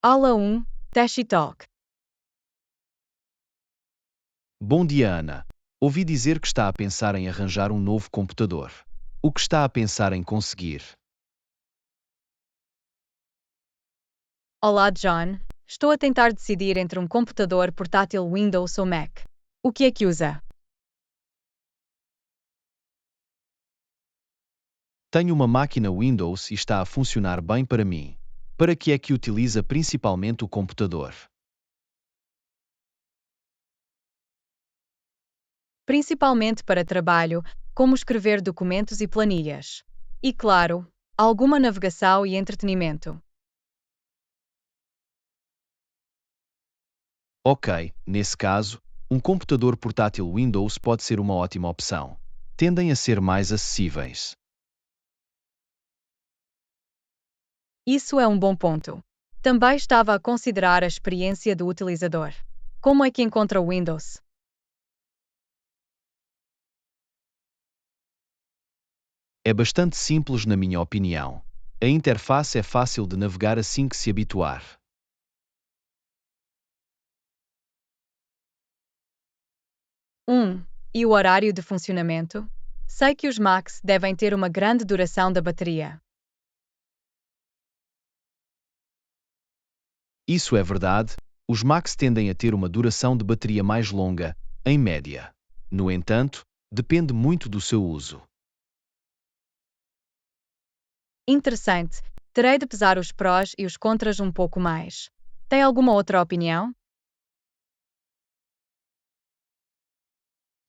Aula 1, Tashi Talk. Bom dia, Ana. Ouvi dizer que está a pensar em arranjar um novo computador. O que está a pensar em conseguir? Olá, John. Estou a tentar decidir entre um computador portátil Windows ou Mac. O que é que usa? Tenho uma máquina Windows e está a funcionar bem para mim. Para que é que utiliza principalmente o computador? Principalmente para trabalho, como escrever documentos e planilhas. E, claro, alguma navegação e entretenimento. Ok, nesse caso, um computador portátil Windows pode ser uma ótima opção. Tendem a ser mais acessíveis. Isso é um bom ponto. Também estava a considerar a experiência do utilizador. Como é que encontra o Windows? É bastante simples na minha opinião. A interface é fácil de navegar assim que se habituar. E o horário de funcionamento? Sei que os Macs devem ter uma grande duração da bateria. Isso é verdade, os Macs tendem a ter uma duração de bateria mais longa, em média. No entanto, depende muito do seu uso. Interessante. Terei de pesar os prós e os contras um pouco mais. Tem alguma outra opinião?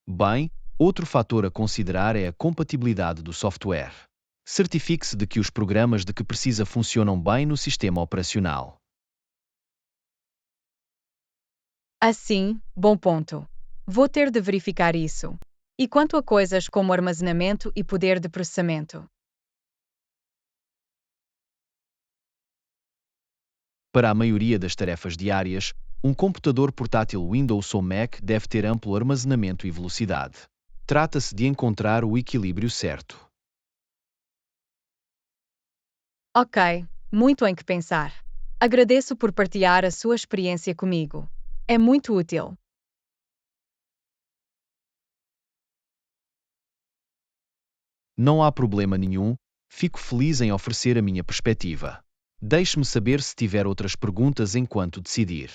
Bem, outro fator a considerar é a compatibilidade do software. Certifique-se de que os programas de que precisa funcionam bem no sistema operacional. Assim, bom ponto. Vou ter de verificar isso. E quanto a coisas como armazenamento e poder de processamento? Para a maioria das tarefas diárias, um computador portátil Windows ou Mac deve ter amplo armazenamento e velocidade. Trata-se de encontrar o equilíbrio certo. Ok, muito em que pensar. Agradeço por partilhar a sua experiência comigo. É muito útil. Não há problema nenhum, fico feliz em oferecer a minha perspectiva. Deixe-me saber se tiver outras perguntas enquanto decidir.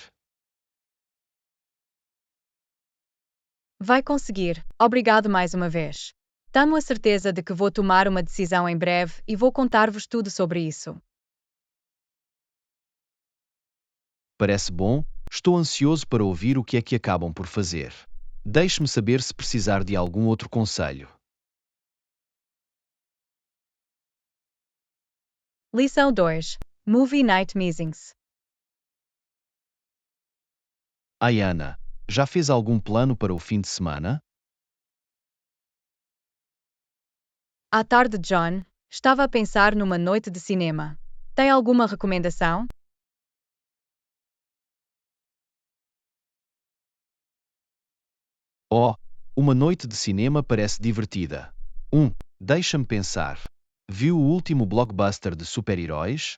Vai conseguir. Obrigado mais uma vez. Tenho a certeza de que vou tomar uma decisão em breve e vou contar-vos tudo sobre isso. Parece bom, estou ansioso para ouvir o que é que acabam por fazer. Deixe-me saber se precisar de algum outro conselho. Lição 2. Movie Night Meetings. Ai, Ana, já fez algum plano para o fim de semana? À tarde, John, estava a pensar numa noite de cinema. Tem alguma recomendação? Oh, uma noite de cinema parece divertida. Deixa-me pensar. Viu o último blockbuster de super-heróis?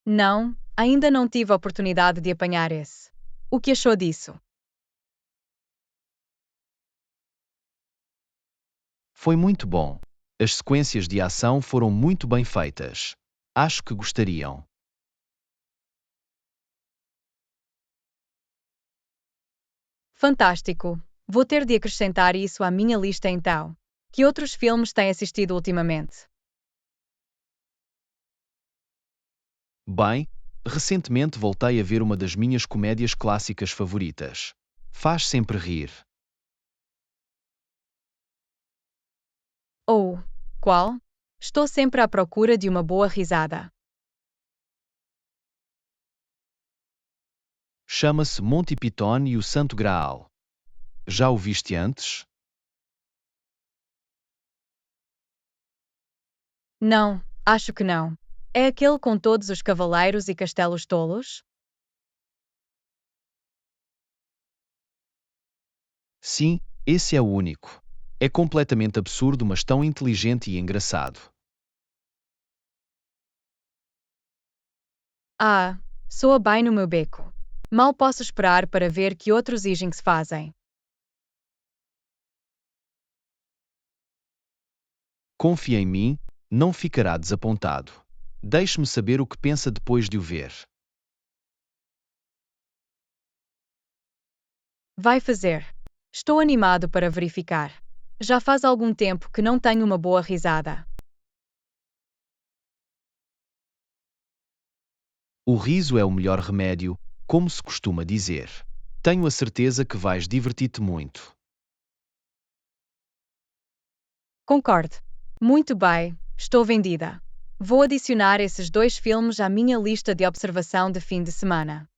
Não, ainda não tive a oportunidade de apanhar esse. O que achou disso? Foi muito bom. As sequências de ação foram muito bem feitas. Acho que gostariam. Fantástico! Vou ter de acrescentar isso à minha lista então. Que outros filmes tem assistido ultimamente? Bem, recentemente voltei a ver uma das minhas comédias clássicas favoritas. Faz sempre rir. Ou, qual? Estou sempre à procura de uma boa risada. Chama-se Monty Python e o Santo Graal. Já o viste antes? Não, acho que não. É aquele com todos os cavaleiros e castelos tolos? Sim, esse é o único. É completamente absurdo, mas tão inteligente e engraçado. Ah, soa bem no meu beco. Mal posso esperar para ver que outros Ijinks fazem. Confie em mim, não ficará desapontado. Deixe-me saber o que pensa depois de o ver. Vai fazer. Estou animado para verificar. Já faz algum tempo que não tenho uma boa risada. O riso é o melhor remédio, como se costuma dizer. Tenho a certeza que vais divertir-te muito. Concordo. Muito bem, estou vendida. Vou adicionar esses 2 filmes à minha lista de observação de fim de semana.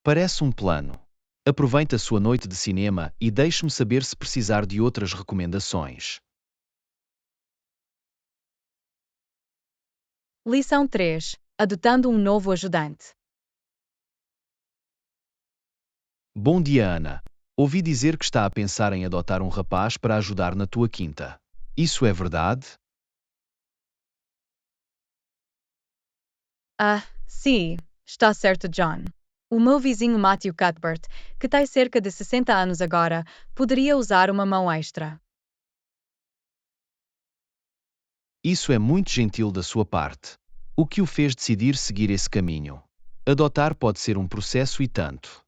Parece um plano. Aproveite a sua noite de cinema e deixe-me saber se precisar de outras recomendações. Lição 3. Adotando um novo ajudante. Bom dia, Ana. Ouvi dizer que está a pensar em adotar um rapaz para ajudar na tua quinta. Isso é verdade? Ah, sim, está certo, John. O meu vizinho Matthew Cuthbert, que tem cerca de 60 anos agora, poderia usar uma mão extra. Isso é muito gentil da sua parte. O que o fez decidir seguir esse caminho? Adotar pode ser um processo e tanto.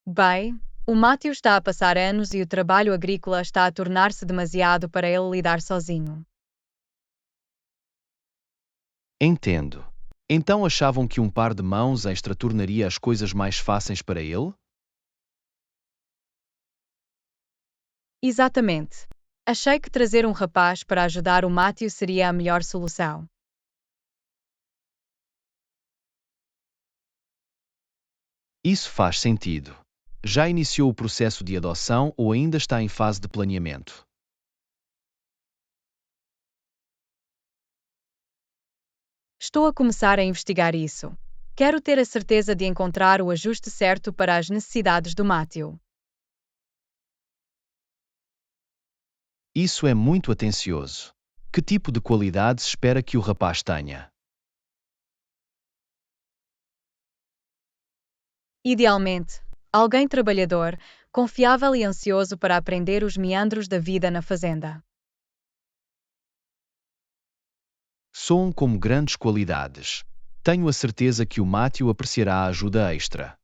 Bem, o Matthew está a passar anos e o trabalho agrícola está a tornar-se demasiado para ele lidar sozinho. Entendo. Então achavam que um par de mãos extra tornaria as coisas mais fáceis para ele? Exatamente. Achei que trazer um rapaz para ajudar o Matthew seria a melhor solução. Isso faz sentido. Já iniciou o processo de adoção ou ainda está em fase de planeamento? Estou a começar a investigar isso. Quero ter a certeza de encontrar o ajuste certo para as necessidades do Matthew. Isso é muito atencioso. Que tipo de qualidades espera que o rapaz tenha? Idealmente, alguém trabalhador, confiável e ansioso para aprender os meandros da vida na fazenda. Soam como grandes qualidades. Tenho a certeza que o Matthew apreciará a ajuda extra.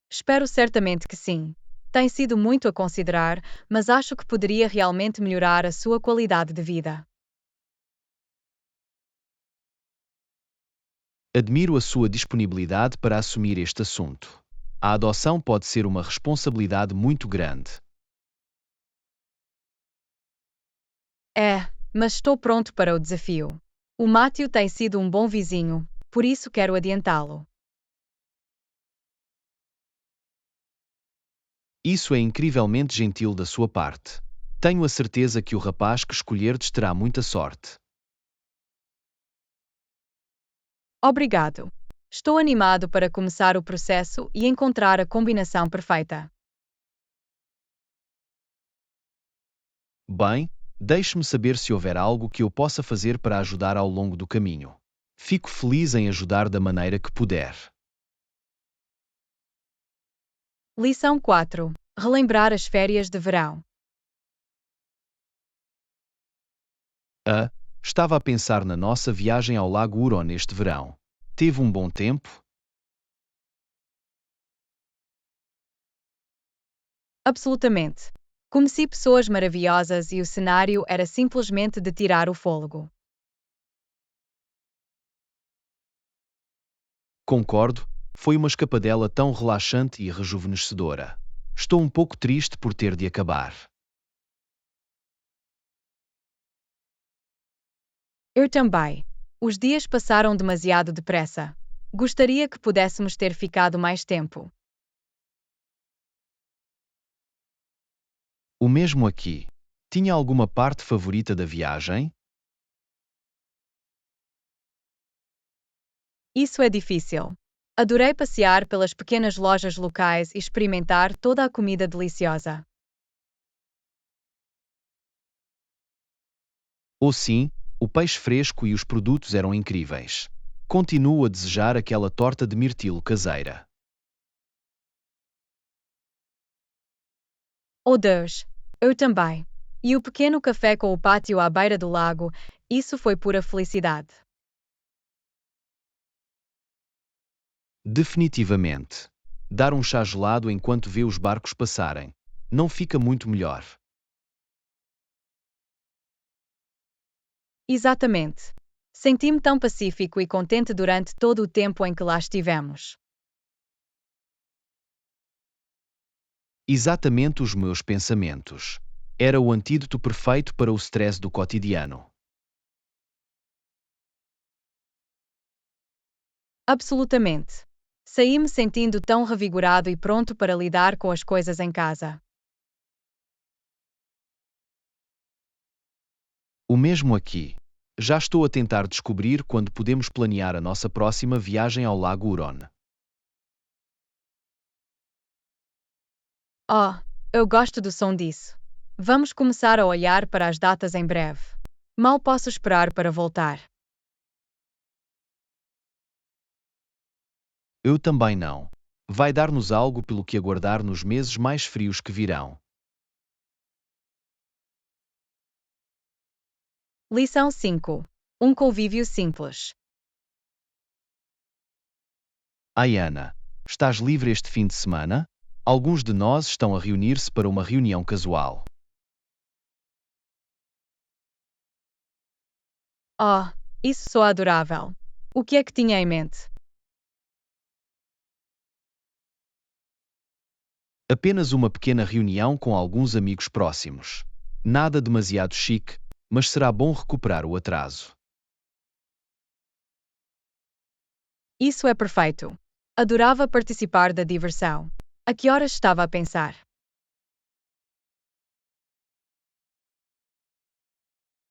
Espero certamente que sim. Tem sido muito a considerar, mas acho que poderia realmente melhorar a sua qualidade de vida. Admiro a sua disponibilidade para assumir este assunto. A adoção pode ser uma responsabilidade muito grande. É, mas estou pronto para o desafio. O Matthew tem sido um bom vizinho, por isso quero adiantá-lo. Isso é incrivelmente gentil da sua parte. Tenho a certeza que o rapaz que escolherdes terá muita sorte. Obrigado. Estou animado para começar o processo e encontrar a combinação perfeita. Bem, deixe-me saber se houver algo que eu possa fazer para ajudar ao longo do caminho. Fico feliz em ajudar da maneira que puder. Lição 4. Relembrar as férias de verão. Ah, estava a pensar na nossa viagem ao Lago Huron este verão. Teve um bom tempo? Absolutamente. Conheci pessoas maravilhosas e o cenário era simplesmente de tirar o fôlego. Concordo, foi uma escapadela tão relaxante e rejuvenescedora. Estou um pouco triste por ter de acabar. Eu também. Os dias passaram demasiado depressa. Gostaria que pudéssemos ter ficado mais tempo. O mesmo aqui. Tinha alguma parte favorita da viagem? Isso é difícil. Adorei passear pelas pequenas lojas locais e experimentar toda a comida deliciosa. Ou sim, o peixe fresco e os produtos eram incríveis. Continuo a desejar aquela torta de mirtilo caseira. Oh Deus, eu também. E o pequeno café com o pátio à beira do lago, isso foi pura felicidade. Definitivamente. Dar um chá gelado enquanto vê os barcos passarem. Não fica muito melhor. Exatamente. Senti-me tão pacífico e contente durante todo o tempo em que lá estivemos. Exatamente os meus pensamentos. Era o antídoto perfeito para o stress do cotidiano. Absolutamente. Saí-me sentindo tão revigorado e pronto para lidar com as coisas em casa. O mesmo aqui. Já estou a tentar descobrir quando podemos planear a nossa próxima viagem ao Lago Huron. Oh, eu gosto do som disso. Vamos começar a olhar para as datas em breve. Mal posso esperar para voltar. Eu também não. Vai dar-nos algo pelo que aguardar nos meses mais frios que virão. Lição 5. Um convívio simples. Ai, Ana, estás livre este fim de semana? Alguns de nós estão a reunir-se para uma reunião casual. Oh, isso soa adorável. O que é que tinha em mente? Apenas uma pequena reunião com alguns amigos próximos. Nada demasiado chique, mas será bom recuperar o atraso. Isso é perfeito. Adorava participar da diversão. A que horas estava a pensar?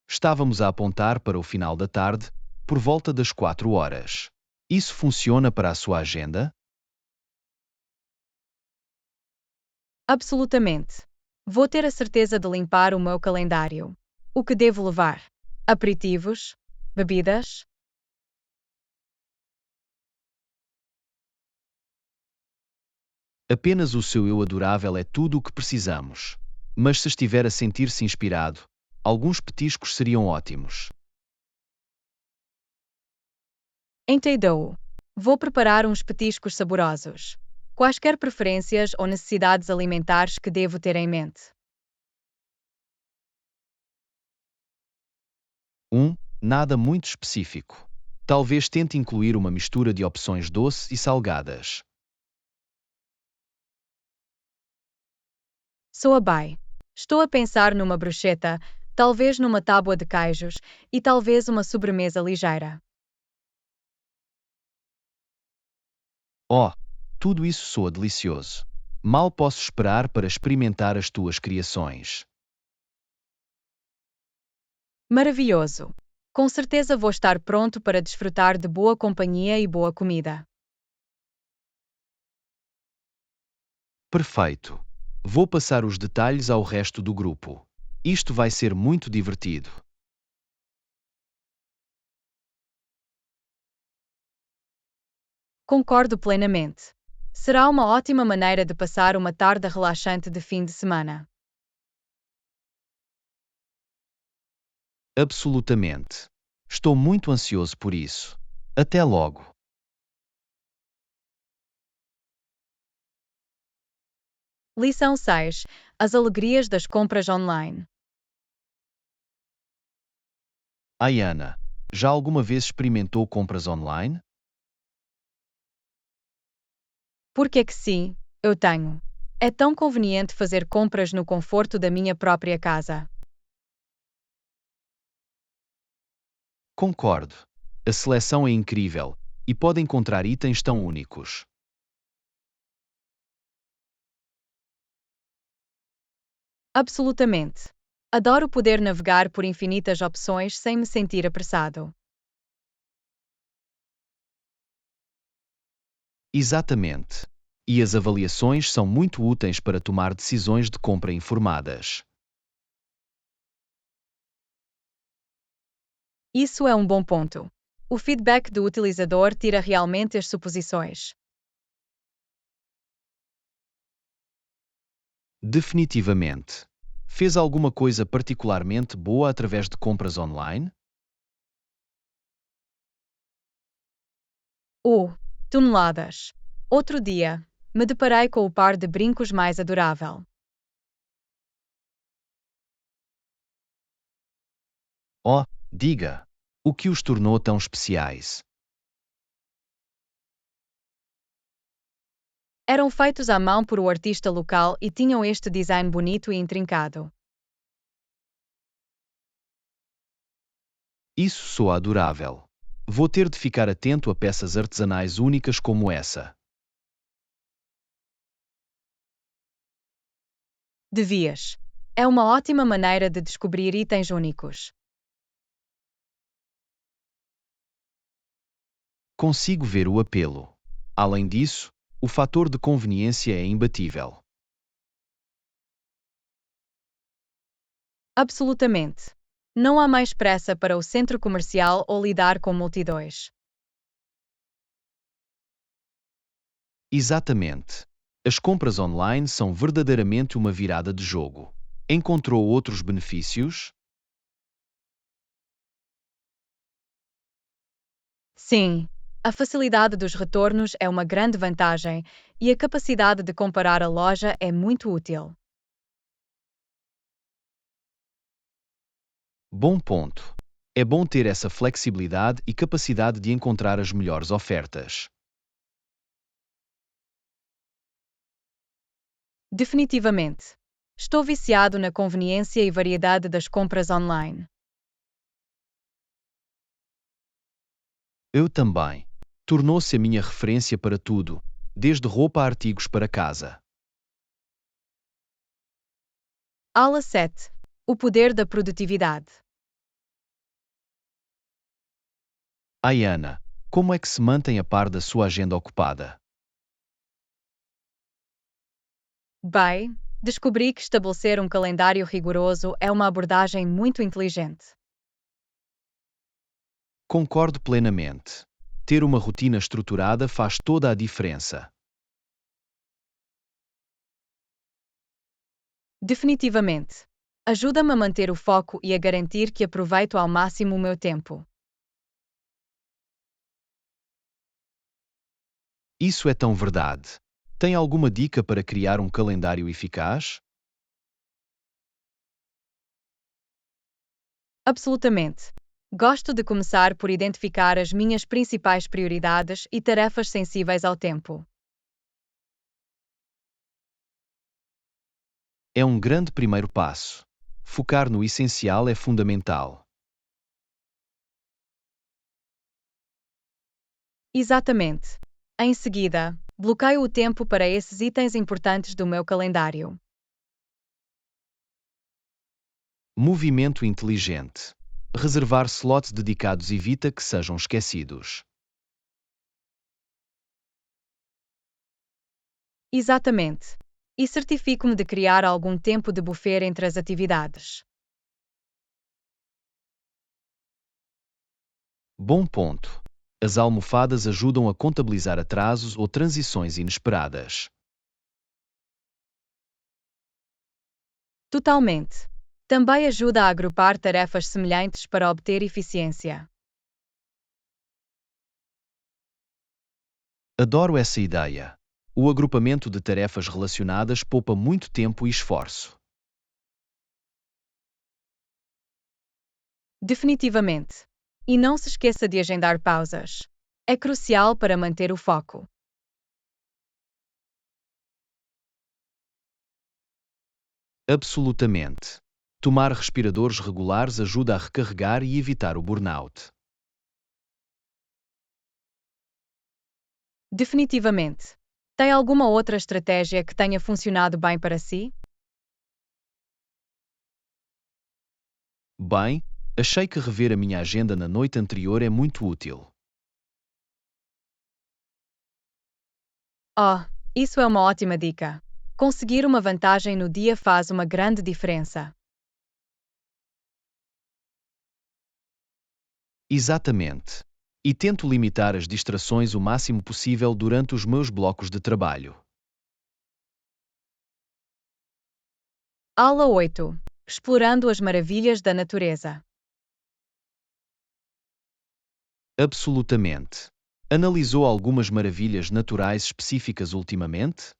Estávamos a apontar para o final da tarde, por volta das 4 horas. Isso funciona para a sua agenda? Absolutamente. Vou ter a certeza de limpar o meu calendário. O que devo levar? Aperitivos? Bebidas? Apenas o seu eu adorável é tudo o que precisamos. Mas se estiver a sentir-se inspirado, alguns petiscos seriam ótimos. Entendeu? Vou preparar uns petiscos saborosos. Quaisquer preferências ou necessidades alimentares que devo ter em mente? Nada muito específico. Talvez tente incluir uma mistura de opções doces e salgadas. Soa bem. Estou a pensar numa bruschetta, talvez numa tábua de queijos e talvez uma sobremesa ligeira. Oh, tudo isso soa delicioso. Mal posso esperar para experimentar as tuas criações. Maravilhoso! Com certeza vou estar pronto para desfrutar de boa companhia e boa comida. Perfeito. Vou passar os detalhes ao resto do grupo. Isto vai ser muito divertido. Concordo plenamente. Será uma ótima maneira de passar uma tarde relaxante de fim de semana. Absolutamente. Estou muito ansioso por isso. Até logo. Lição 6. As alegrias das compras online. Ai, Ana, já alguma vez experimentou compras online? Porque é que sim, eu tenho. É tão conveniente fazer compras no conforto da minha própria casa. Concordo. A seleção é incrível e pode encontrar itens tão únicos. Absolutamente. Adoro poder navegar por infinitas opções sem me sentir apressado. Exatamente. E as avaliações são muito úteis para tomar decisões de compra informadas. Isso é um bom ponto. O feedback do utilizador tira realmente as suposições. Definitivamente. Fez alguma coisa particularmente boa através de compras online? Oh, toneladas! Outro dia, me deparei com o par de brincos mais adorável. Oh, diga! O que os tornou tão especiais? Eram feitos à mão por um artista local e tinham este design bonito e intrincado. Isso soa adorável. Vou ter de ficar atento a peças artesanais únicas como essa. Devias. É uma ótima maneira de descobrir itens únicos. Consigo ver o apelo. Além disso, o fator de conveniência é imbatível. Absolutamente. Não há mais pressa para o centro comercial ou lidar com multidões. Exatamente. As compras online são verdadeiramente uma virada de jogo. Encontrou outros benefícios? Sim, a facilidade dos retornos é uma grande vantagem e a capacidade de comparar a loja é muito útil. Bom ponto. É bom ter essa flexibilidade e capacidade de encontrar as melhores ofertas. Definitivamente. Estou viciado na conveniência e variedade das compras online. Eu também. Tornou-se a minha referência para tudo, desde roupa a artigos para casa. Aula 7. O poder da produtividade. Ai, Ana, como é que se mantém a par da sua agenda ocupada? Bem, descobri que estabelecer um calendário rigoroso é uma abordagem muito inteligente. Concordo plenamente. Ter uma rotina estruturada faz toda a diferença. Definitivamente. Ajuda-me a manter o foco e a garantir que aproveito ao máximo o meu tempo. Isso é tão verdade. Tem alguma dica para criar um calendário eficaz? Absolutamente. Gosto de começar por identificar as minhas principais prioridades e tarefas sensíveis ao tempo. É um grande primeiro passo. Focar no essencial é fundamental. Exatamente. Em seguida, bloqueio o tempo para esses itens importantes do meu calendário. Movimento inteligente. Reservar slots dedicados evita que sejam esquecidos. Exatamente. E certifico-me de criar algum tempo de buffer entre as atividades. Bom ponto. As almofadas ajudam a contabilizar atrasos ou transições inesperadas. Totalmente. Também ajuda a agrupar tarefas semelhantes para obter eficiência. Adoro essa ideia. O agrupamento de tarefas relacionadas poupa muito tempo e esforço. Definitivamente. E não se esqueça de agendar pausas. É crucial para manter o foco. Absolutamente. Tomar respiradores regulares ajuda a recarregar e evitar o burnout. Definitivamente. Tem alguma outra estratégia que tenha funcionado bem para si? Bem, achei que rever a minha agenda na noite anterior é muito útil. Oh, isso é uma ótima dica. Conseguir uma vantagem no dia faz uma grande diferença. Exatamente. E tento limitar as distrações o máximo possível durante os meus blocos de trabalho. Aula 8. Explorando as maravilhas da natureza. Absolutamente. Analisou algumas maravilhas naturais específicas ultimamente?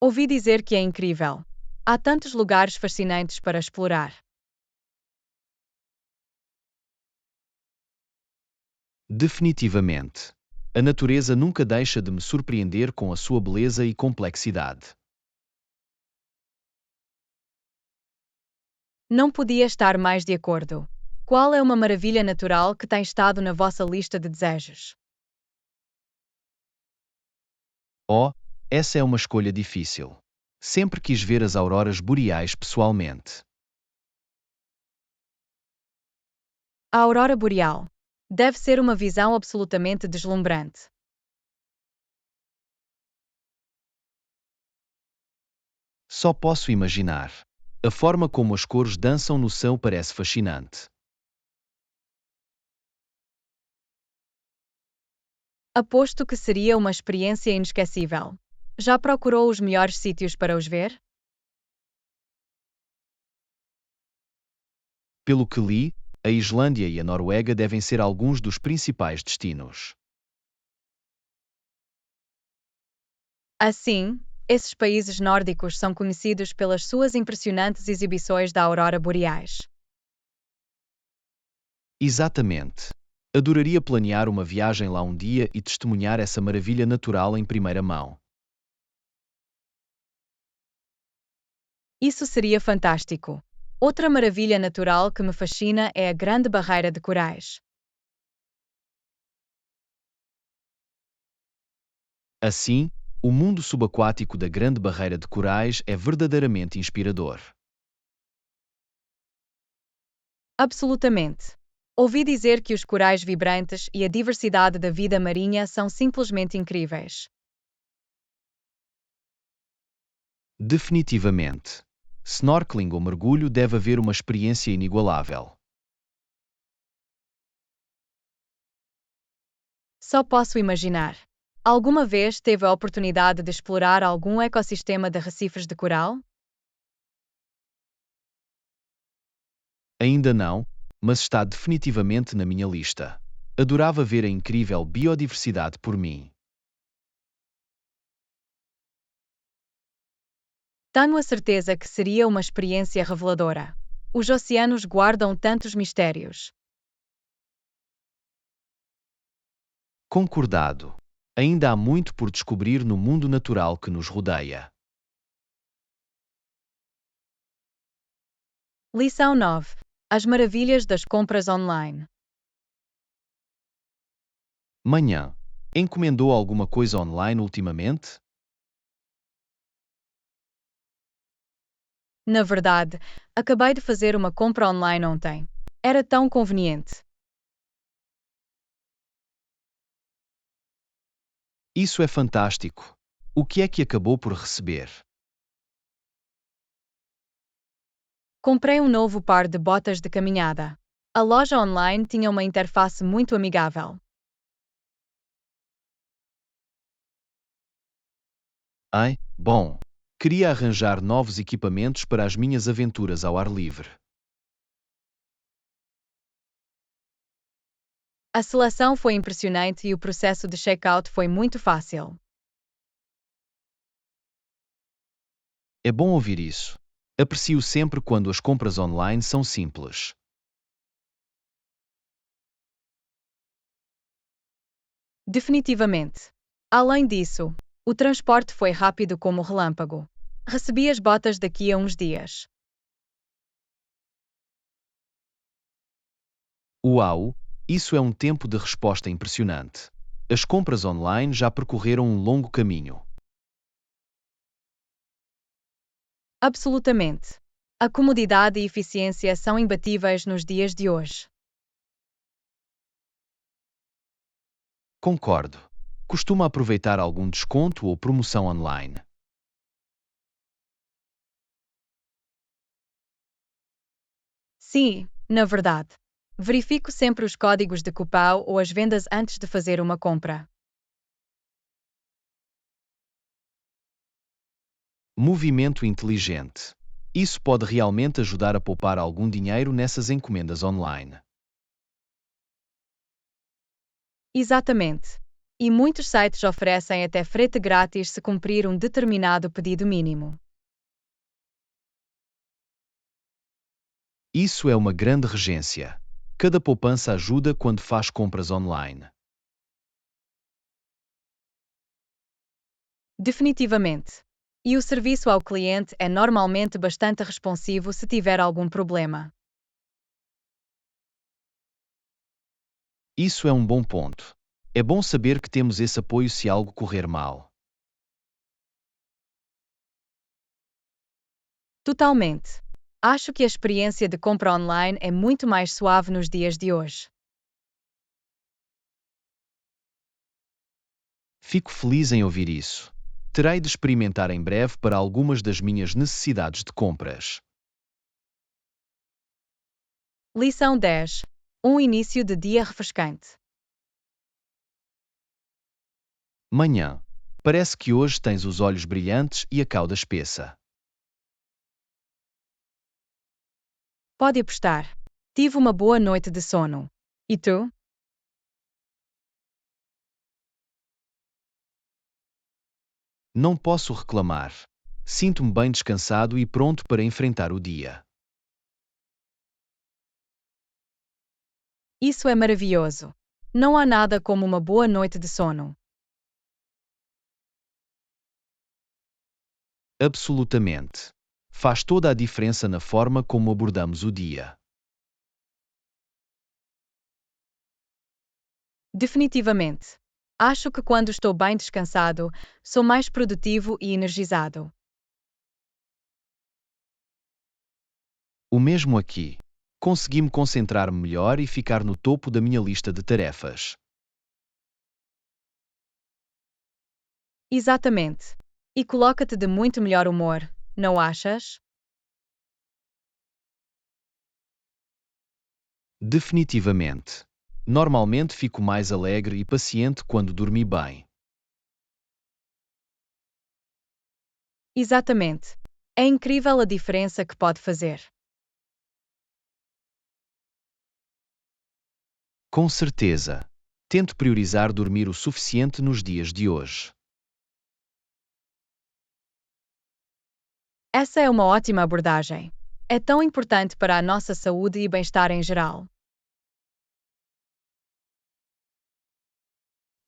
Ouvi dizer que é incrível. Há tantos lugares fascinantes para explorar. Definitivamente. A natureza nunca deixa de me surpreender com a sua beleza e complexidade. Não podia estar mais de acordo. Qual é uma maravilha natural que tem estado na vossa lista de desejos? Oh, essa é uma escolha difícil. Sempre quis ver as auroras boreais pessoalmente. A aurora boreal. Deve ser uma visão absolutamente deslumbrante. Só posso imaginar. A forma como as cores dançam no céu parece fascinante. Aposto que seria uma experiência inesquecível. Já procurou os melhores sítios para os ver? Pelo que li, a Islândia e a Noruega devem ser alguns dos principais destinos. Assim, esses países nórdicos são conhecidos pelas suas impressionantes exibições da aurora boreais. Exatamente. Adoraria planear uma viagem lá um dia e testemunhar essa maravilha natural em primeira mão. Isso seria fantástico. Outra maravilha natural que me fascina é a Grande Barreira de Corais. Assim, o mundo subaquático da Grande Barreira de Corais é verdadeiramente inspirador. Absolutamente. Ouvi dizer que os corais vibrantes e a diversidade da vida marinha são simplesmente incríveis. Definitivamente. Snorkeling ou mergulho deve haver uma experiência inigualável. Só posso imaginar. Alguma vez teve a oportunidade de explorar algum ecossistema de recifes de coral? Ainda não, mas está definitivamente na minha lista. Adorava ver a incrível biodiversidade por mim. Tenho a certeza que seria uma experiência reveladora. Os oceanos guardam tantos mistérios. Concordado. Ainda há muito por descobrir no mundo natural que nos rodeia. Lição 9. As maravilhas das compras online. Manhã. Encomendou alguma coisa online ultimamente? Na verdade, acabei de fazer uma compra online ontem. Era tão conveniente. Isso é fantástico. O que é que acabou por receber? Comprei um novo par de botas de caminhada. A loja online tinha uma interface muito amigável. Ai, bom. Queria arranjar novos equipamentos para as minhas aventuras ao ar livre. A seleção foi impressionante e o processo de checkout foi muito fácil. É bom ouvir isso. Aprecio sempre quando as compras online são simples. Definitivamente. Além disso, o transporte foi rápido como relâmpago. Recebi as botas daqui a uns dias. Uau! Isso é um tempo de resposta impressionante. As compras online já percorreram um longo caminho. Absolutamente. A comodidade e eficiência são imbatíveis nos dias de hoje. Concordo. Costuma aproveitar algum desconto ou promoção online. Sim, na verdade. Verifico sempre os códigos de cupom ou as vendas antes de fazer uma compra. Movimento inteligente. Isso pode realmente ajudar a poupar algum dinheiro nessas encomendas online. Exatamente. E muitos sites oferecem até frete grátis se cumprir um determinado pedido mínimo. Isso é uma grande regência. Cada poupança ajuda quando faz compras online. Definitivamente. E o serviço ao cliente é normalmente bastante responsivo se tiver algum problema. Isso é um bom ponto. É bom saber que temos esse apoio se algo correr mal. Totalmente. Acho que a experiência de compra online é muito mais suave nos dias de hoje. Fico feliz em ouvir isso. Terei de experimentar em breve para algumas das minhas necessidades de compras. Lição 10. Um início de dia refrescante. Manhã. Parece que hoje tens os olhos brilhantes e a cauda espessa. Pode apostar. Tive uma boa noite de sono. E tu? Não posso reclamar. Sinto-me bem descansado e pronto para enfrentar o dia. Isso é maravilhoso. Não há nada como uma boa noite de sono. Absolutamente. Faz toda a diferença na forma como abordamos o dia. Definitivamente. Acho que quando estou bem descansado, sou mais produtivo e energizado. O mesmo aqui. Consegui-me concentrar-me melhor e ficar no topo da minha lista de tarefas. Exatamente. E coloca-te de muito melhor humor, não achas? Definitivamente. Normalmente fico mais alegre e paciente quando dormi bem. Exatamente. É incrível a diferença que pode fazer. Com certeza. Tento priorizar dormir o suficiente nos dias de hoje. Essa é uma ótima abordagem. É tão importante para a nossa saúde e bem-estar em geral.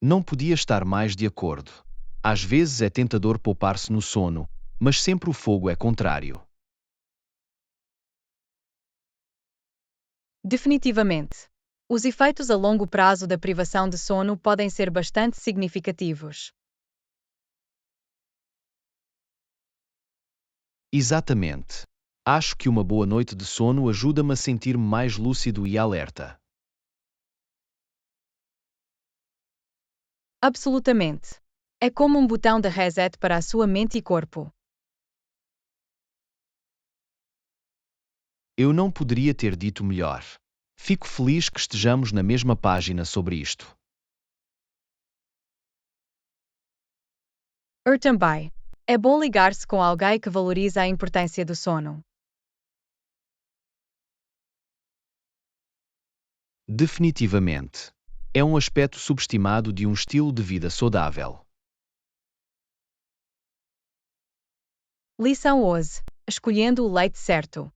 Não podia estar mais de acordo. Às vezes é tentador poupar-se no sono, mas sempre o fogo é contrário. Definitivamente. Os efeitos a longo prazo da privação de sono podem ser bastante significativos. Exatamente. Acho que uma boa noite de sono ajuda-me a sentir-me mais lúcido e alerta. Absolutamente. É como um botão de reset para a sua mente e corpo. Eu não poderia ter dito melhor. Fico feliz que estejamos na mesma página sobre isto. Eu também. É bom ligar-se com alguém que valoriza a importância do sono. Definitivamente. É um aspecto subestimado de um estilo de vida saudável. Lição 11. Escolhendo o leite certo.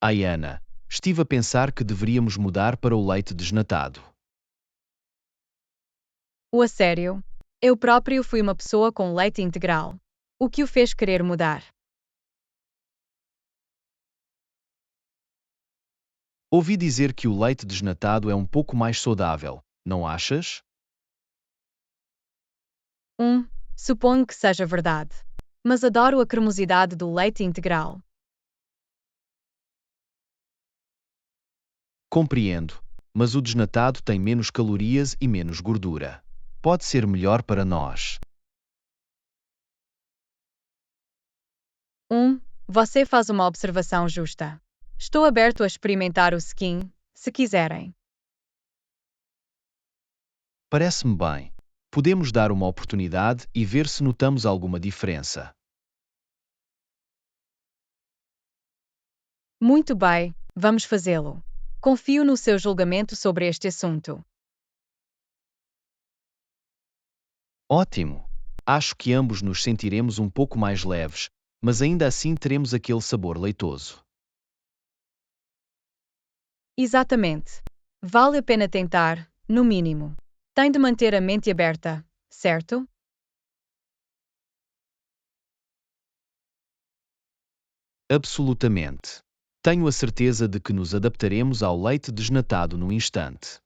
Ai, Ana, estive a pensar que deveríamos mudar para o leite desnatado. A sério? Eu próprio fui uma pessoa com leite integral. O que o fez querer mudar? Ouvi dizer que o leite desnatado é um pouco mais saudável, não achas? Suponho que seja verdade. Mas adoro a cremosidade do leite integral. Compreendo. mas o desnatado tem menos calorias e menos gordura. Pode ser melhor para nós. Você faz uma observação justa. Estou aberto a experimentar o skim, se quiserem. Parece-me bem. Podemos dar uma oportunidade e ver se notamos alguma diferença. Muito bem, vamos fazê-lo. Confio no seu julgamento sobre este assunto. Ótimo! Acho que ambos nos sentiremos um pouco mais leves, mas ainda assim teremos aquele sabor leitoso. Exatamente. Vale a pena tentar, no mínimo. Tem de manter a mente aberta, certo? Absolutamente. Tenho a certeza de que nos adaptaremos ao leite desnatado no instante.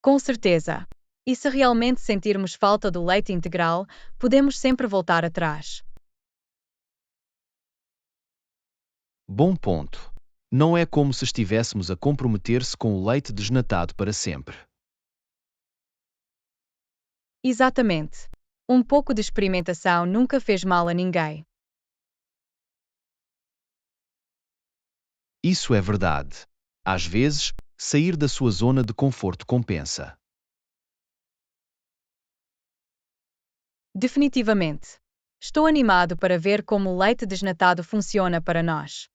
Com certeza. E se realmente sentirmos falta do leite integral, podemos sempre voltar atrás. Bom ponto. Não é como se estivéssemos a comprometer-se com o leite desnatado para sempre. Exatamente. Um pouco de experimentação nunca fez mal a ninguém. Isso é verdade. Às vezes, sair da sua zona de conforto compensa. Definitivamente. Estou animado para ver como o leite desnatado funciona para nós.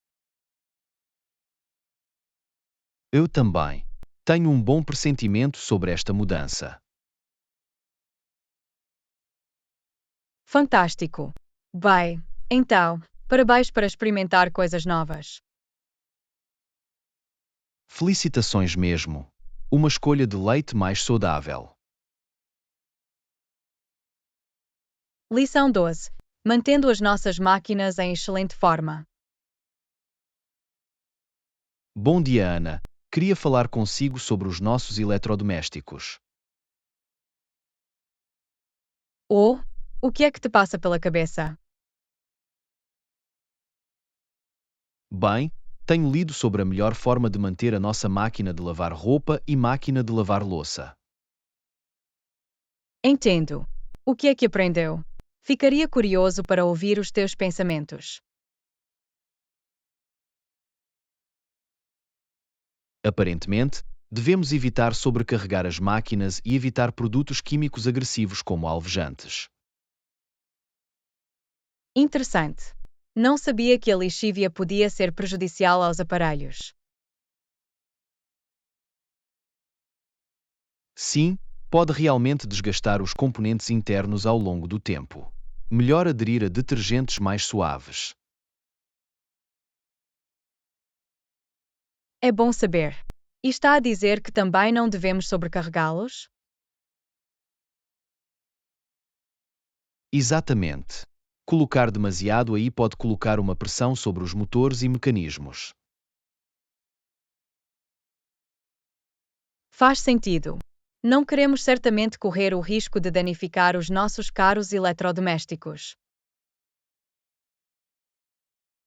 Eu também. Tenho um bom pressentimento sobre esta mudança. Fantástico. Bem, então, parabéns para experimentar coisas novas. Felicitações mesmo. Uma escolha de leite mais saudável. Lição 12. Mantendo as nossas máquinas em excelente forma. Bom dia, Ana. Queria falar consigo sobre os nossos eletrodomésticos. Ou, o que é que te passa pela cabeça? Bem, tenho lido sobre a melhor forma de manter a nossa máquina de lavar roupa e máquina de lavar louça. Entendo. O que é que aprendeu? Ficaria curioso para ouvir os teus pensamentos. Aparentemente, devemos evitar sobrecarregar as máquinas e evitar produtos químicos agressivos como alvejantes. Interessante. Não sabia que a lixívia podia ser prejudicial aos aparelhos. Sim, pode realmente desgastar os componentes internos ao longo do tempo. Melhor aderir a detergentes mais suaves. É bom saber. E está a dizer que também não devemos sobrecarregá-los? Exatamente. Colocar demasiado aí pode colocar uma pressão sobre os motores e mecanismos. Faz sentido. Não queremos certamente correr o risco de danificar os nossos caros eletrodomésticos.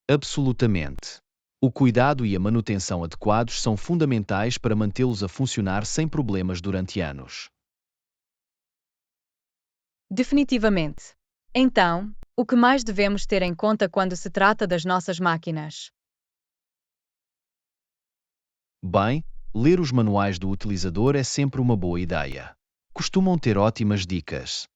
Absolutamente. O cuidado e a manutenção adequados são fundamentais para mantê-los a funcionar sem problemas durante anos. Definitivamente. Então, o que mais devemos ter em conta quando se trata das nossas máquinas? Bem, ler os manuais do utilizador é sempre uma boa ideia. Costumam ter ótimas dicas.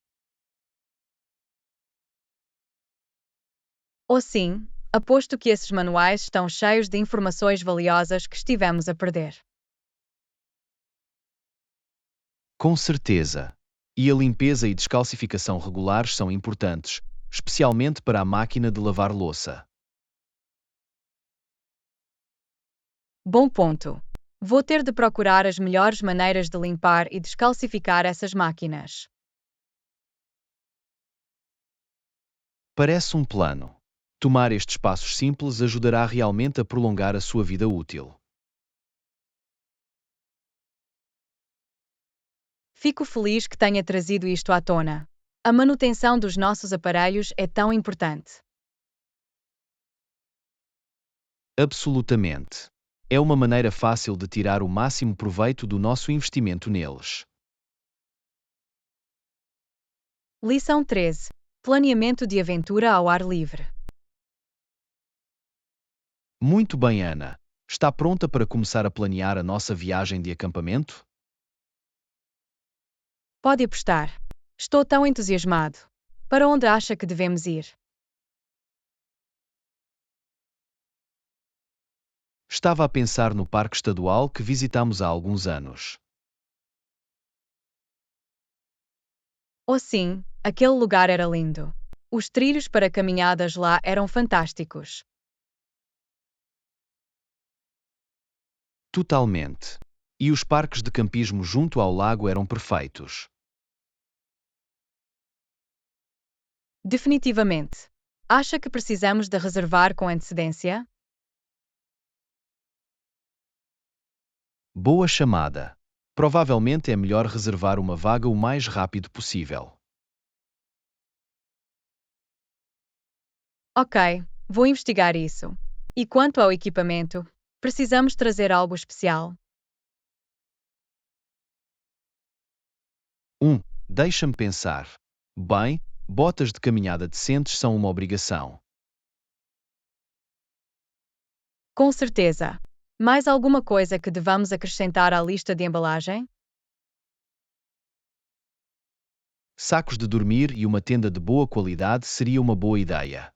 Ou sim, aposto que esses manuais estão cheios de informações valiosas que estivemos a perder. Com certeza. E a limpeza e descalcificação regulares são importantes, especialmente para a máquina de lavar louça. Bom ponto. Vou ter de procurar as melhores maneiras de limpar e descalcificar essas máquinas. Parece um plano. Tomar estes passos simples ajudará realmente a prolongar a sua vida útil. Fico feliz que tenha trazido isto à tona. A manutenção dos nossos aparelhos é tão importante. Absolutamente. É uma maneira fácil de tirar o máximo proveito do nosso investimento neles. Lição 13. Planeamento de aventura ao ar livre. Muito bem, Ana. Está pronta para começar a planear a nossa viagem de acampamento? Pode apostar. Estou tão entusiasmado. Para onde acha que devemos ir? Estava a pensar no parque estadual que visitamos há alguns anos. Oh sim, aquele lugar era lindo. Os trilhos para caminhadas lá eram fantásticos. Totalmente. E os parques de campismo junto ao lago eram perfeitos. Definitivamente. Acha que precisamos de reservar com antecedência? Boa chamada. Provavelmente é melhor reservar uma vaga o mais rápido possível. Ok, vou investigar isso. E quanto ao equipamento, precisamos trazer algo especial? Deixa-me pensar. Bem, botas de caminhada decentes são uma obrigação. Com certeza. Mais alguma coisa que devamos acrescentar à lista de embalagem? Sacos de dormir e uma tenda de boa qualidade seria uma boa ideia.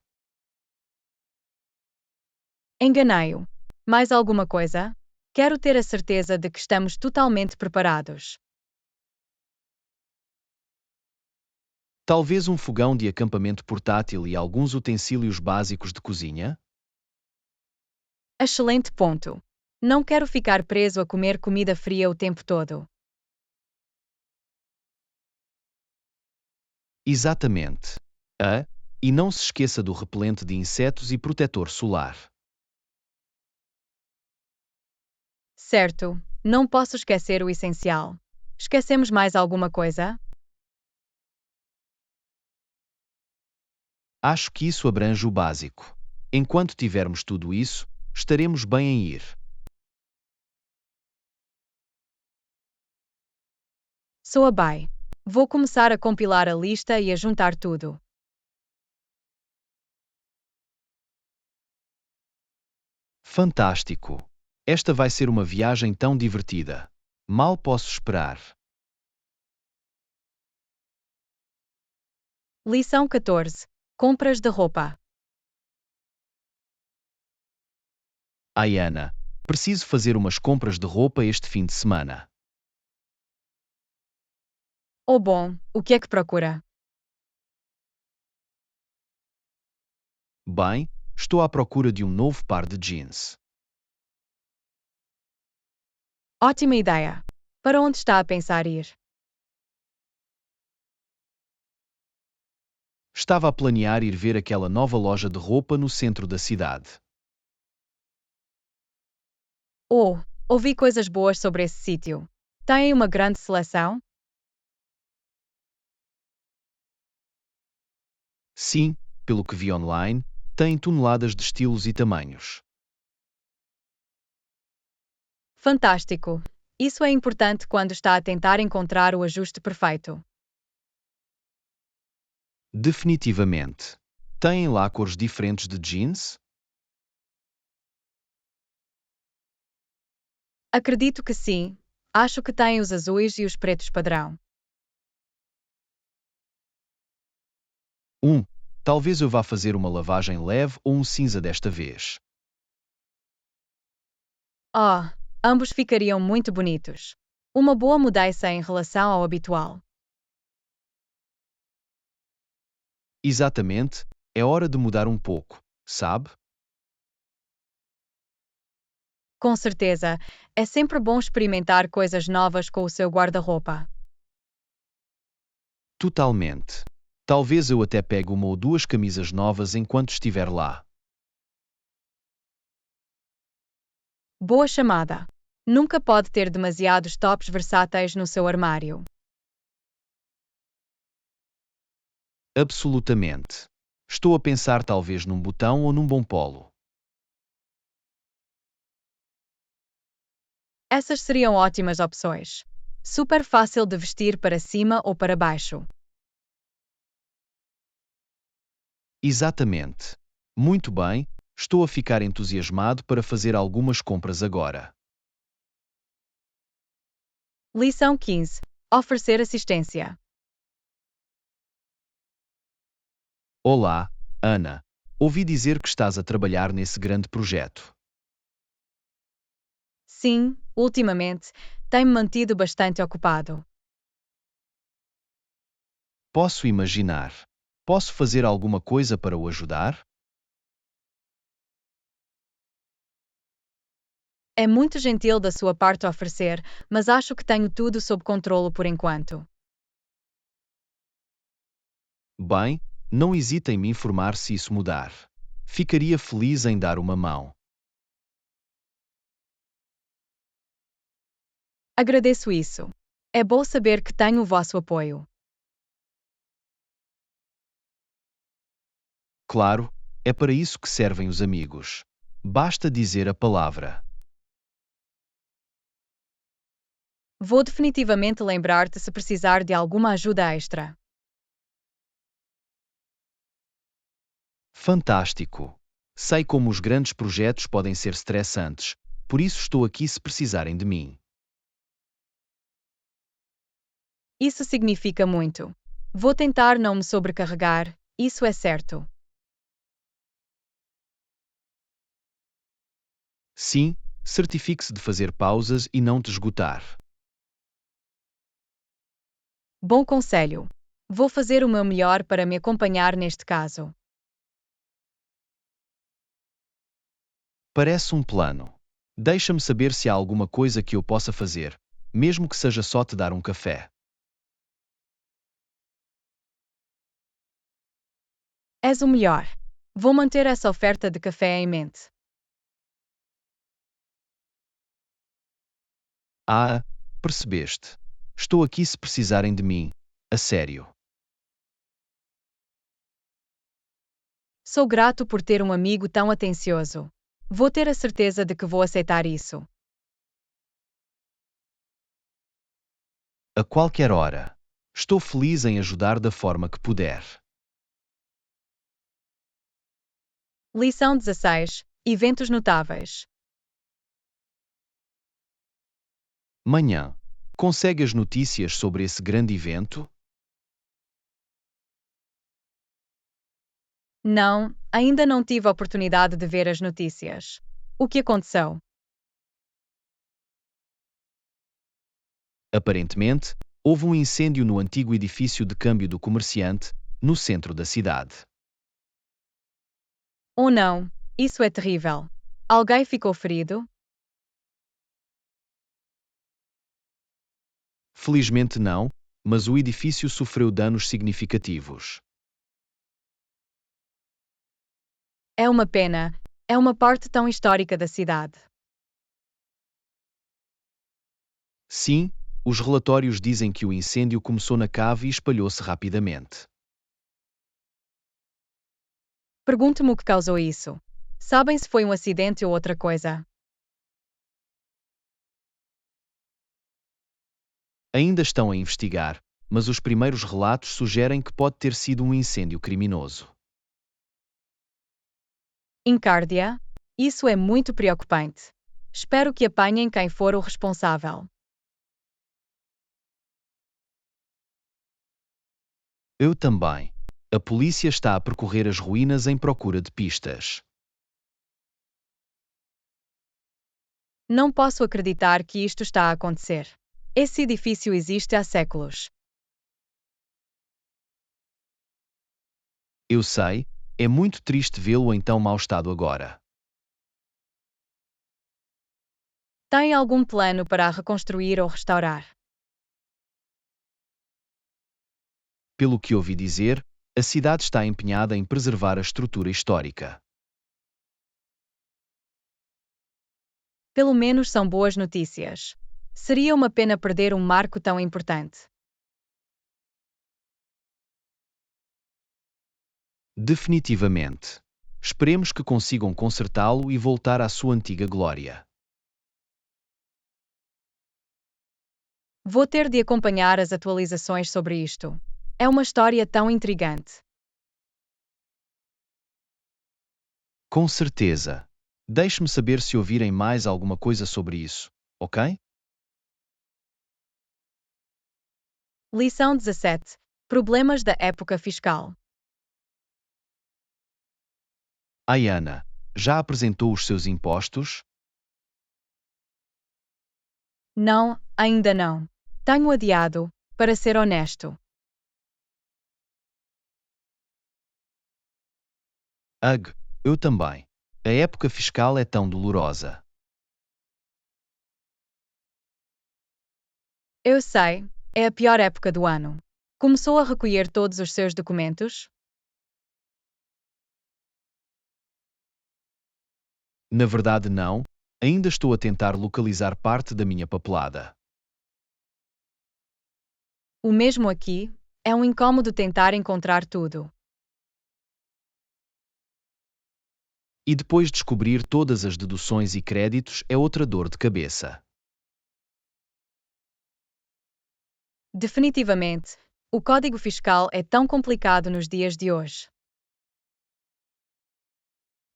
Enganei-o. Mais alguma coisa? Quero ter a certeza de que estamos totalmente preparados. Talvez um fogão de acampamento portátil e alguns utensílios básicos de cozinha? Excelente ponto. Não quero ficar preso a comer comida fria o tempo todo. Exatamente. E não se esqueça do repelente de insetos e protetor solar. Certo, não posso esquecer o essencial. Esquecemos mais alguma coisa? Acho que isso abrange o básico. Enquanto tivermos tudo isso, estaremos bem em ir. Soa bem. Vou começar a compilar a lista e a juntar tudo. Fantástico! Esta vai ser uma viagem tão divertida. Mal posso esperar. Lição 14. Compras de roupa. Ai, Ana, preciso fazer umas compras de roupa este fim de semana. Oh bom, o que é que procura? Bem, estou à procura de um novo par de jeans. Ótima ideia. Para onde está a pensar ir? Estava a planear ir ver aquela nova loja de roupa no centro da cidade. Oh, ouvi coisas boas sobre esse sítio. Tem uma grande seleção? Sim, pelo que vi online, tem toneladas de estilos e tamanhos. Fantástico. Isso é importante quando está a tentar encontrar o ajuste perfeito. Definitivamente. Têm lá cores diferentes de jeans? Acredito que sim. Acho que tem os azuis e os pretos padrão. Um, Talvez eu vá fazer uma lavagem leve ou um cinza desta vez. Oh, ambos ficariam muito bonitos. Uma boa mudança em relação ao habitual. Exatamente, é hora de mudar um pouco, sabe? Com certeza, é sempre bom experimentar coisas novas com o seu guarda-roupa. Totalmente. Talvez eu até pegue uma ou duas camisas novas enquanto estiver lá. Boa chamada. Nunca pode ter demasiados tops versáteis no seu armário. Absolutamente. Estou a pensar talvez num botão ou num bom polo. Essas seriam ótimas opções. Super fácil de vestir para cima ou para baixo. Exatamente. Muito bem, estou a ficar entusiasmado para fazer algumas compras agora. Lição 15. Oferecer assistência. Olá, Ana. Ouvi dizer que estás a trabalhar nesse grande projeto. Sim, ultimamente, tem-me mantido bastante ocupado. Posso imaginar. Posso fazer alguma coisa para o ajudar? É muito gentil da sua parte oferecer, mas acho que tenho tudo sob controlo por enquanto. Bem, não hesite em me informar se isso mudar. Ficaria feliz em dar uma mão. Agradeço isso. É bom saber que tenho o vosso apoio. Claro, é para isso que servem os amigos. Basta dizer a palavra. Vou definitivamente lembrar-te se precisar de alguma ajuda extra. Fantástico! Sei como os grandes projetos podem ser estressantes, por isso estou aqui se precisarem de mim. Isso significa muito. Vou tentar não me sobrecarregar, isso é certo. Sim, certifique-se de fazer pausas e não te esgotar. Bom conselho. Vou fazer o meu melhor para me acompanhar neste caso. Parece um plano. Deixa-me saber se há alguma coisa que eu possa fazer, mesmo que seja só te dar um café. És o melhor. Vou manter essa oferta de café em mente. Ah, percebeste. Estou aqui se precisarem de mim. A sério. Sou grato por ter um amigo tão atencioso. Vou ter a certeza de que vou aceitar isso. A qualquer hora. Estou feliz em ajudar da forma que puder. Lição 16. Eventos notáveis. Manhã. Consegue as notícias sobre esse grande evento? Não, ainda não tive a oportunidade de ver as notícias. O que aconteceu? Aparentemente, houve um incêndio no antigo edifício de câmbio do comerciante, no centro da cidade. Ou não, isso é terrível. Alguém ficou ferido? Felizmente não, mas o edifício sofreu danos significativos. É uma pena. É uma parte tão histórica da cidade. Sim, os relatórios dizem que o incêndio começou na cave e espalhou-se rapidamente. Pergunto-me o que causou isso. Sabem se foi um acidente ou outra coisa? Ainda estão a investigar, mas os primeiros relatos sugerem que pode ter sido um incêndio criminoso. Incárdia? Isso é muito preocupante. Espero que apanhem quem for o responsável. Eu também. A polícia está a percorrer as ruínas em procura de pistas. Não posso acreditar que isto está a acontecer. Esse edifício existe há séculos. Eu sei, é muito triste vê-lo em tão mau estado agora. Tem algum plano para a reconstruir ou restaurar? Pelo que ouvi dizer, a cidade está empenhada em preservar a estrutura histórica. Pelo menos são boas notícias. Seria uma pena perder um marco tão importante. Definitivamente. Esperemos que consigam consertá-lo e voltar à sua antiga glória. Vou ter de acompanhar as atualizações sobre isto. É uma história tão intrigante. Com certeza. Deixe-me saber se ouvirem mais alguma coisa sobre isso, ok? Lição 17. Problemas da época fiscal. Ayana, já apresentou os seus impostos? Não, ainda não. Tenho adiado, para ser honesto. Ugh, eu também. A época fiscal é tão dolorosa. Eu sei, é a pior época do ano. Começou a recolher todos os seus documentos? Na verdade, não. Ainda estou a tentar localizar parte da minha papelada. O mesmo aqui, é um incômodo tentar encontrar tudo. E depois descobrir todas as deduções e créditos é outra dor de cabeça. Definitivamente, o código fiscal é tão complicado nos dias de hoje.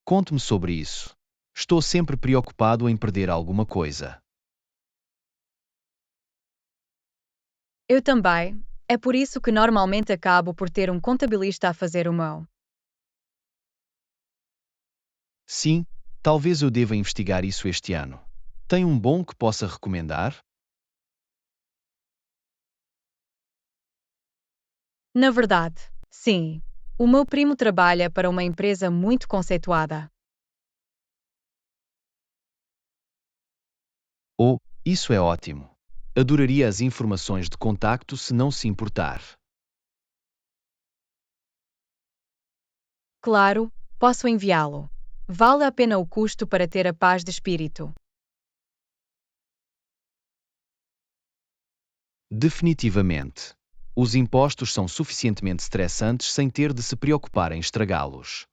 Conte-me sobre isso. Estou sempre preocupado em perder alguma coisa. Eu também, é por isso que normalmente acabo por ter um contabilista a fazer o meu. Sim, talvez eu deva investigar isso este ano. Tem um bom que possa recomendar? Na verdade, sim. O meu primo trabalha para uma empresa muito conceituada. Oh, isso é ótimo. Adoraria as informações de contacto se não se importar. Claro, posso enviá-lo. Vale a pena o custo para ter a paz de espírito. Definitivamente. Os impostos são suficientemente estressantes sem ter de se preocupar em estragá-los.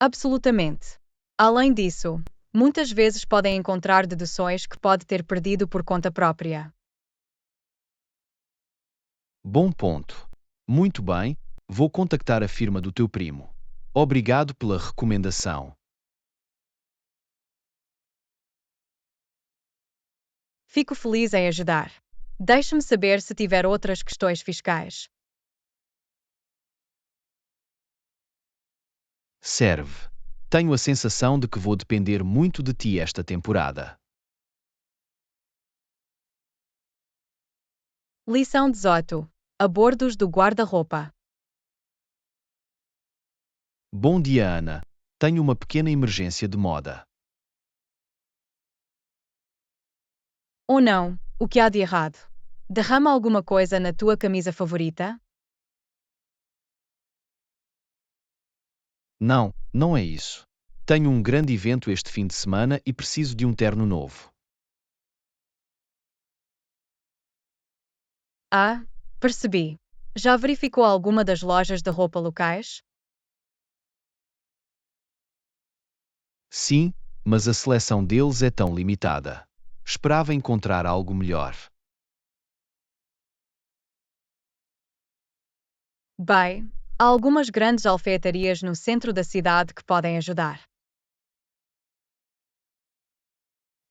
Absolutamente. Além disso, muitas vezes podem encontrar deduções que pode ter perdido por conta própria. Bom ponto. Muito bem, vou contactar a firma do teu primo. Obrigado pela recomendação. Fico feliz em ajudar. Deixe-me saber se tiver outras questões fiscais. Serve. Tenho a sensação de que vou depender muito de ti esta temporada. Lição 18. Abordos do guarda-roupa. Bom dia, Ana. Tenho uma pequena emergência de moda. Ou não, o que há de errado? Derrama alguma coisa na tua camisa favorita? Não, não é isso. Tenho um grande evento este fim de semana e preciso de um terno novo. Ah, percebi. Já verificou alguma das lojas de roupa locais? Sim, mas a seleção deles é tão limitada. Esperava encontrar algo melhor. Bem, há algumas grandes alfaiatarias no centro da cidade que podem ajudar.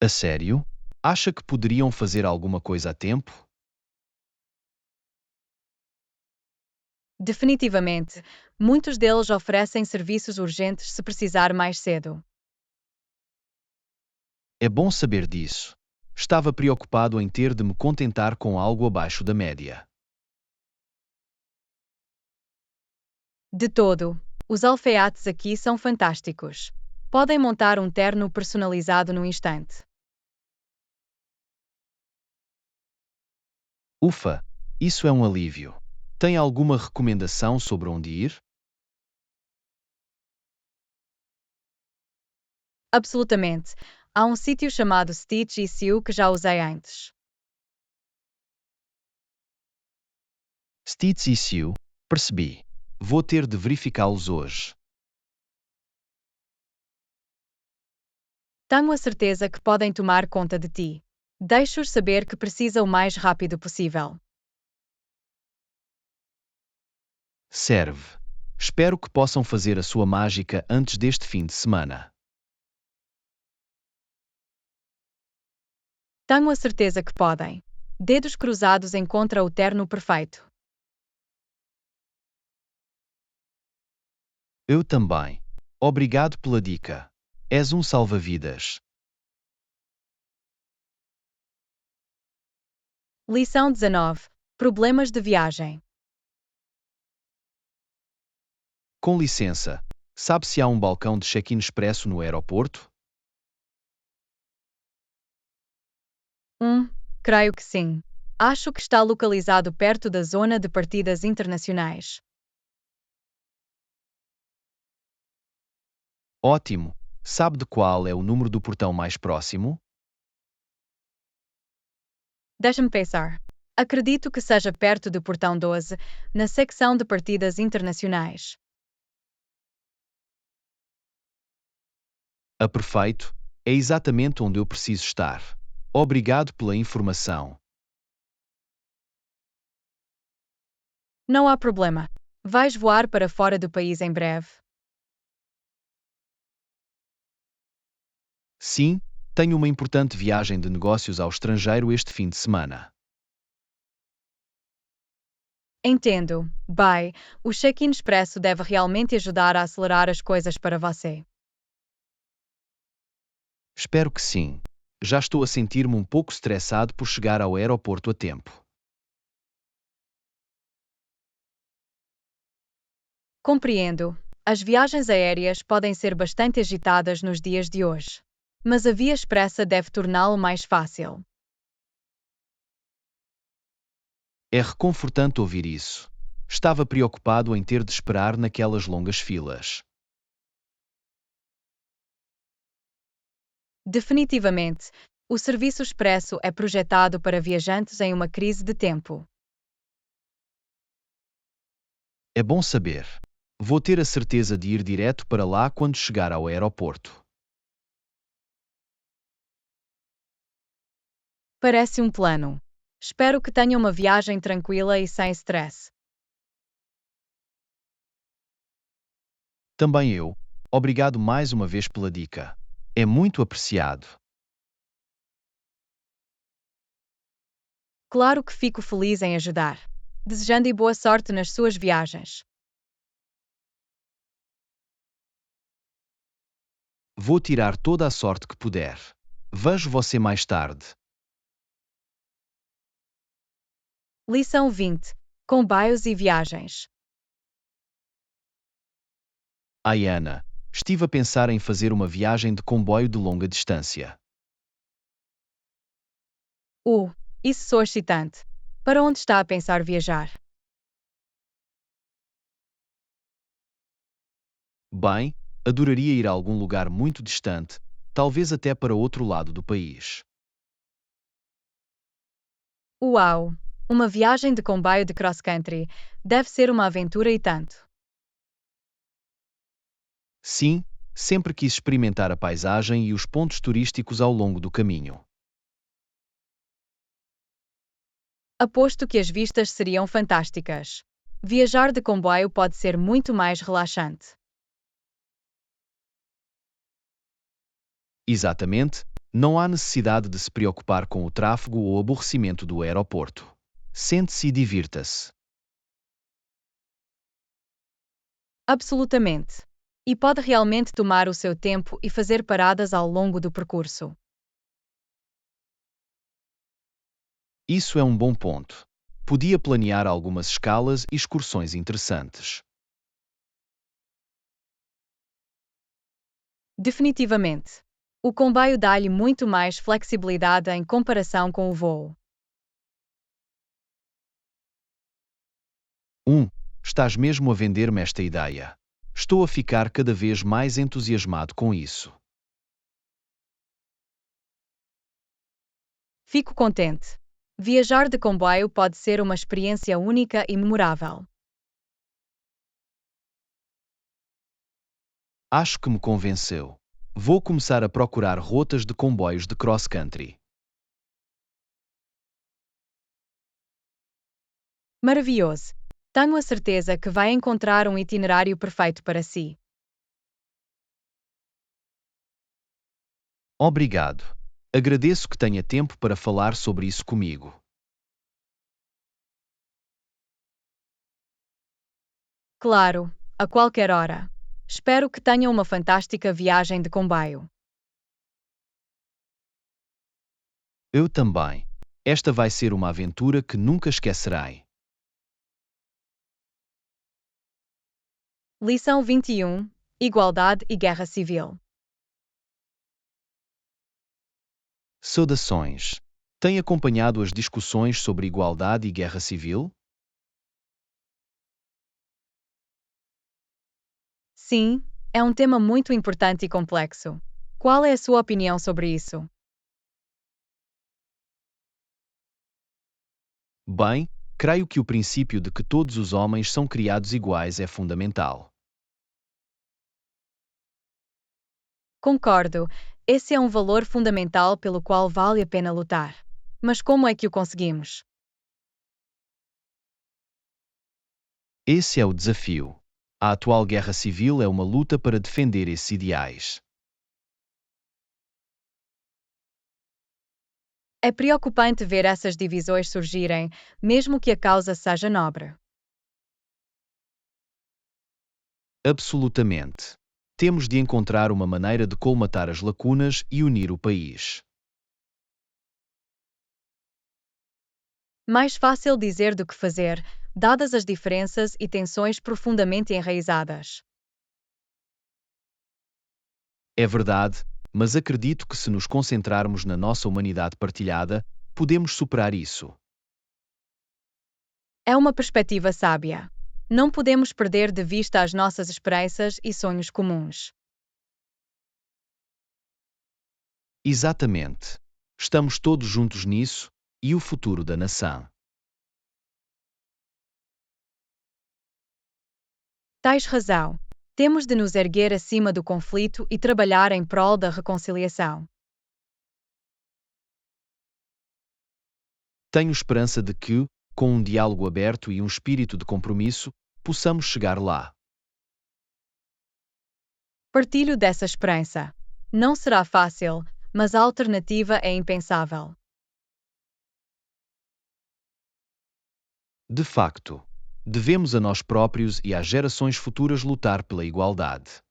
A sério? Acha que poderiam fazer alguma coisa a tempo? Definitivamente, muitos deles oferecem serviços urgentes se precisar mais cedo. É bom saber disso. Estava preocupado em ter de me contentar com algo abaixo da média. De todo, os alfaiates aqui são fantásticos. Podem montar um terno personalizado no instante. Ufa, isso é um alívio. Tem alguma recomendação sobre onde ir? Absolutamente. Há um sítio chamado Stitch ECU que já usei antes. Stitch ECU, percebi. Vou ter de verificá-los hoje. Tenho a certeza que podem tomar conta de ti. Deixe-os saber que precisa o mais rápido possível. Serve. Espero que possam fazer a sua mágica antes deste fim de semana. Tenho a certeza que podem. Dedos cruzados encontra o terno perfeito. Eu também. Obrigado pela dica. És um salva-vidas. Lição 19. Problemas de viagem. Com licença, sabe se há um balcão de check-in expresso no aeroporto? Creio que sim. Acho que está localizado perto da zona de partidas internacionais. Ótimo. Sabe de qual é o número do portão mais próximo? Deixa-me pensar. Acredito que seja perto do portão 12, na secção de partidas internacionais. Perfeito. É exatamente onde eu preciso estar. Obrigado pela informação. Não há problema. Vais voar para fora do país em breve? Sim, tenho uma importante viagem de negócios ao estrangeiro este fim de semana. Entendo. Bye. O check-in expresso deve realmente ajudar a acelerar as coisas para você. Espero que sim. Já estou a sentir-me um pouco estressado por chegar ao aeroporto a tempo. Compreendo. As viagens aéreas podem ser bastante agitadas nos dias de hoje. Mas a via expressa deve torná-lo mais fácil. É reconfortante ouvir isso. Estava preocupado em ter de esperar naquelas longas filas. Definitivamente, o serviço expresso é projetado para viajantes em uma crise de tempo. É bom saber. Vou ter a certeza de ir direto para lá quando chegar ao aeroporto. Parece um plano. Espero que tenha uma viagem tranquila e sem stress. Também eu. Obrigado mais uma vez pela dica. É muito apreciado. Claro que fico feliz em ajudar. Desejando boa sorte nas suas viagens. Vou tirar toda a sorte que puder. Vejo você mais tarde. Lição 20. Comboios e viagens. Ai, Ana, estive a pensar em fazer uma viagem de comboio de longa distância. Isso soa excitante. Para onde está a pensar viajar? Bem, adoraria ir a algum lugar muito distante, talvez até para outro lado do país. Uau! Uma viagem de comboio de cross-country deve ser uma aventura e tanto. Sim, sempre quis experimentar a paisagem e os pontos turísticos ao longo do caminho. Aposto que as vistas seriam fantásticas. Viajar de comboio pode ser muito mais relaxante. Exatamente, não há necessidade de se preocupar com o tráfego ou aborrecimento do aeroporto. Sente-se e divirta-se. Absolutamente. E pode realmente tomar o seu tempo e fazer paradas ao longo do percurso. Isso é um bom ponto. Podia planear algumas escalas e excursões interessantes. Definitivamente. O comboio dá-lhe muito mais flexibilidade em comparação com o voo. Estás mesmo a vender-me esta ideia. Estou a ficar cada vez mais entusiasmado com isso. Fico contente. Viajar de comboio pode ser uma experiência única e memorável. Acho que me convenceu. Vou começar a procurar rotas de comboios de cross-country. Maravilhoso! Tenho a certeza que vai encontrar um itinerário perfeito para si. Obrigado. Agradeço que tenha tempo para falar sobre isso comigo. Claro, a qualquer hora. Espero que tenha uma fantástica viagem de comboio. Eu também. Esta vai ser uma aventura que nunca esquecerei. Lição 21: Igualdade e Guerra Civil. Saudações. Tem acompanhado as discussões sobre igualdade e guerra civil? Sim, é um tema muito importante e complexo. Qual é a sua opinião sobre isso? Bem, creio que o princípio de que todos os homens são criados iguais é fundamental. Concordo, esse é um valor fundamental pelo qual vale a pena lutar. Mas como é que o conseguimos? Esse é o desafio. A atual guerra civil é uma luta para defender esses ideais. É preocupante ver essas divisões surgirem, mesmo que a causa seja nobre. Absolutamente. Temos de encontrar uma maneira de colmatar as lacunas e unir o país. Mais fácil dizer do que fazer, dadas as diferenças e tensões profundamente enraizadas. É verdade, mas acredito que se nos concentrarmos na nossa humanidade partilhada, podemos superar isso. É uma perspectiva sábia. Não podemos perder de vista as nossas esperanças e sonhos comuns. Exatamente. Estamos todos juntos nisso, e o futuro da nação. Tens razão. Temos de nos erguer acima do conflito e trabalhar em prol da reconciliação. Tenho esperança de que, com um diálogo aberto e um espírito de compromisso, possamos chegar lá. Partilho dessa esperança. Não será fácil, mas a alternativa é impensável. De facto, devemos a nós próprios e às gerações futuras lutar pela igualdade.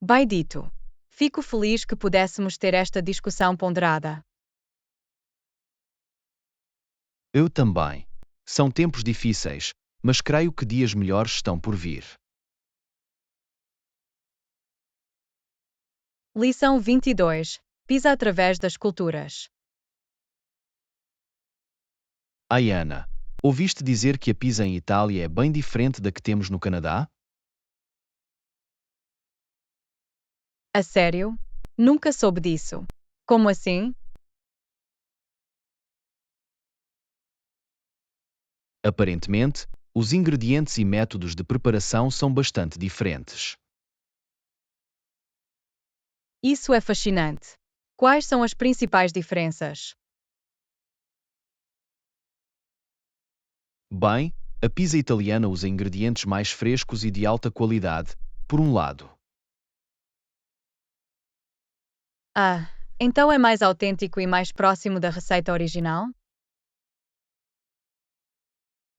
Bem dito. Fico feliz que pudéssemos ter esta discussão ponderada. Eu também. São tempos difíceis, mas creio que dias melhores estão por vir. Lição 22: Pisa através das culturas. Ai, Ana, ouviste dizer que a pizza em Itália é bem diferente da que temos no Canadá? A sério? Nunca soube disso. Como assim? Aparentemente, os ingredientes e métodos de preparação são bastante diferentes. Isso é fascinante. Quais são as principais diferenças? Bem, a pizza italiana usa ingredientes mais frescos e de alta qualidade, por um lado. Ah, então é mais autêntico e mais próximo da receita original?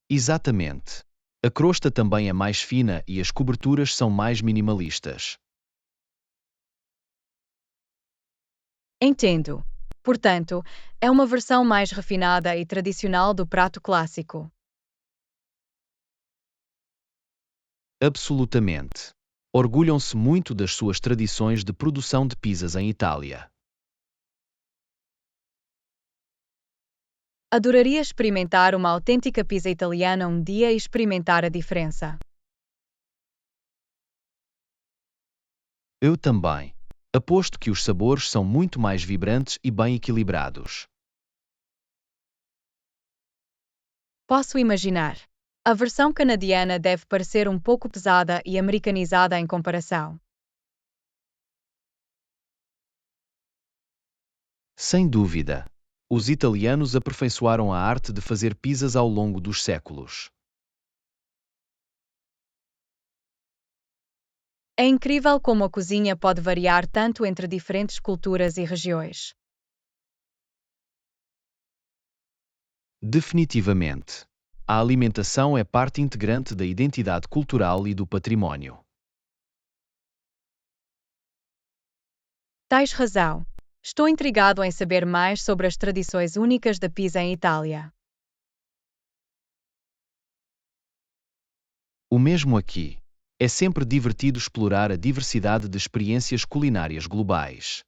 Exatamente. A crosta também é mais fina e as coberturas são mais minimalistas. Entendo. Portanto, é uma versão mais refinada e tradicional do prato clássico. Absolutamente. Orgulham-se muito das suas tradições de produção de pizzas em Itália. Adoraria experimentar uma autêntica pizza italiana um dia e experimentar a diferença. Eu também. Aposto que os sabores são muito mais vibrantes e bem equilibrados. Posso imaginar. A versão canadiana deve parecer um pouco pesada e americanizada em comparação. Sem dúvida. Os italianos aperfeiçoaram a arte de fazer pizzas ao longo dos séculos. É incrível como a cozinha pode variar tanto entre diferentes culturas e regiões. Definitivamente. A alimentação é parte integrante da identidade cultural e do património. Tens razão. Estou intrigado em saber mais sobre as tradições únicas da pizza em Itália. O mesmo aqui. É sempre divertido explorar a diversidade de experiências culinárias globais.